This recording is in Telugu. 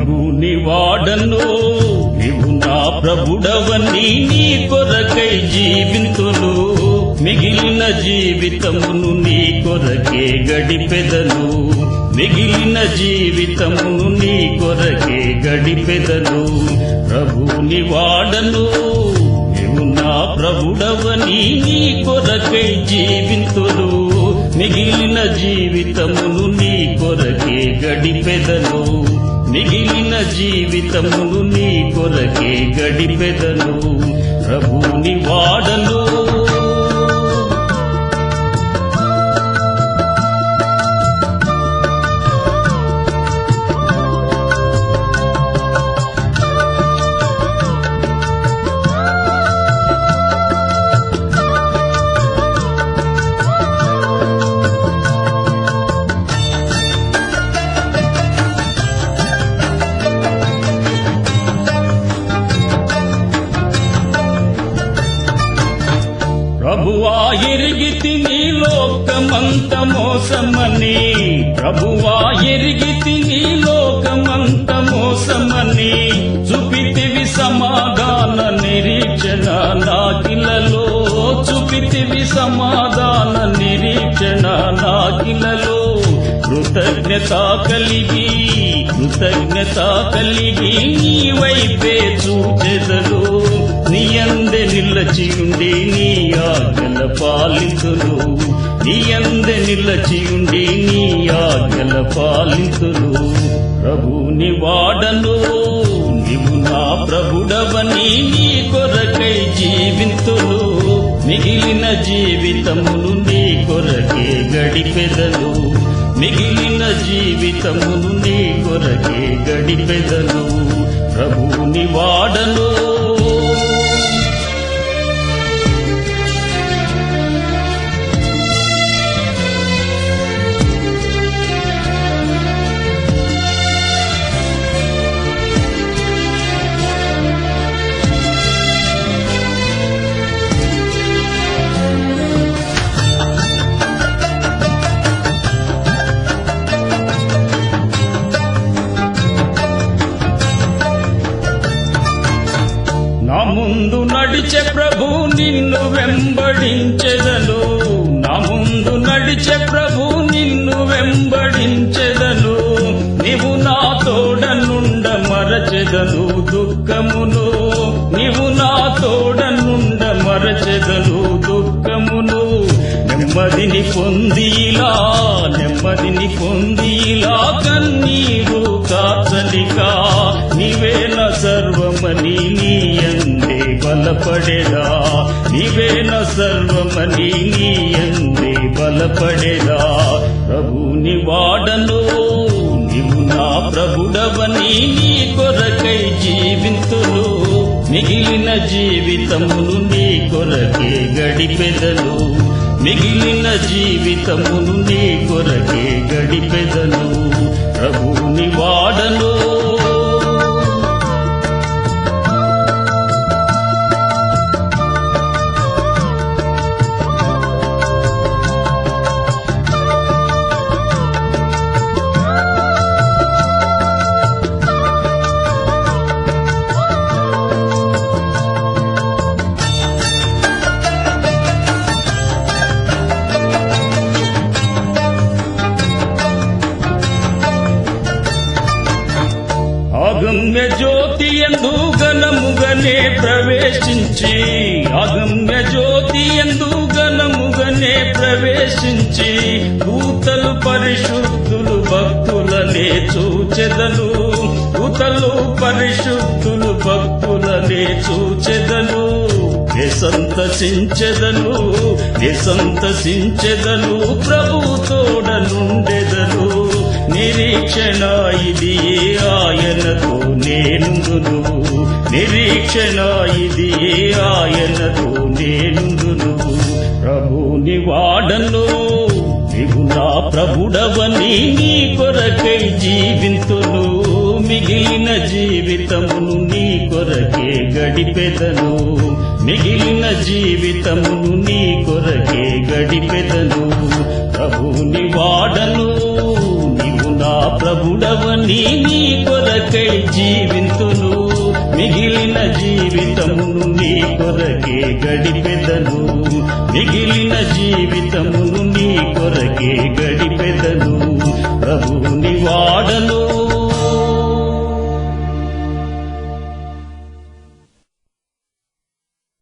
ప్రభుని వాడను నీవు నా ప్రభుడవని నీ కొరకై జీవింతును మిగిలిన జీవితమును నీ కొరకే గడిపెదను మిగిలిన జీవితమును నీ కొరకే గడిపెదను ప్రభుని వాడను నీవు నా ప్రభుడవని నీ కొరకై జీవింతును మిగిలిన జీవితమును నీ కొరకే గడిపెదను మిగిలిన జీవితమును నీ కొరకే గడిపెదను ప్రభుని వాడను ప్రభువా ఎరిగితి నీ లోకమంత మోసమని ప్రభువా ఎరిగితి నీ లోకమంత మోసమని చూపితివి సమాధాన నిరీక్షణ నాకిలలో చూపితివి సమాధాన నిరీక్షణ నాకిలలో కృతజ్ఞత కలిగి నీ వైపే చూచెదను నీ అందే నిలచియుండి నీ ఆజ్ఞల పాలింతును నీ అందే నిలచియుండి నీ ఆజ్ఞల పాలింతును ప్రభుని వాడను నీవు నా ప్రభుడవని నీ కొరకై జీవింతును మిగిలిన జీవితమును నీ కొరకే గడిపెదను మిగిలిన జీవితమును నీ కొరకే గడిపెదను ప్రభుని వాడను నా ముందు నడిచే ప్రభు నిన్ను వెంబడించెదను నా ముందు నడిచే ప్రభు నిన్ను వెంబడించెదను నీవు నా తోడనుండ మరచెదను దుఃఖమును నీవు నా తోడనుండ మరచెదను దుఃఖమును నెమ్మదిని పొందిలా కన్నీరు కాచలికా నీవే నా సర్వమని నీ అందే బలపడేదా నీవే నా సర్వమని నీ అందే బలపడేదా ప్రభుని వాడను నీవు నా ప్రభుడవని నీ కొరకై జీవింతును మిగిలిన జీవితమును నీ కొరకే గడిపెదను మిగిలిన జీవితమును నీ కొరకే గడిపెదను ప్రభుని వాడను అగమ్య జ్యోతి యందు ఘనముగనే ప్రవేశించి అగమ్య జ్యోతి యందు ఘనముగనే ప్రవేశించి దూతలు పరిశుద్ధులు భక్తులనే చూచెదను దూతలు పరిశుద్ధులు భక్తులనే చూచెదను సంతసించెదను ప్రభు తోడనుండెదను నిరీక్షణ ఇది ఆయనతో నేనుందును నిరీక్షణ ఇది ఆయనతో నేనుందును ప్రభుని వాడను నీవు నా ప్రభుడవని నీ కొరకై జీవింతును మిగిలిన జీవితమును నీ కొరకే గడిపెదను మిగిలిన జీవితమును నీ కొరకే గడిపెదను ప్రభుని వాడను నీవు నా ప్రభుడవని నీ కొరకై జీవింతును మిగిలిన జీవితమును నీ కొరకే గడిపెదను మిగిలిన జీవితము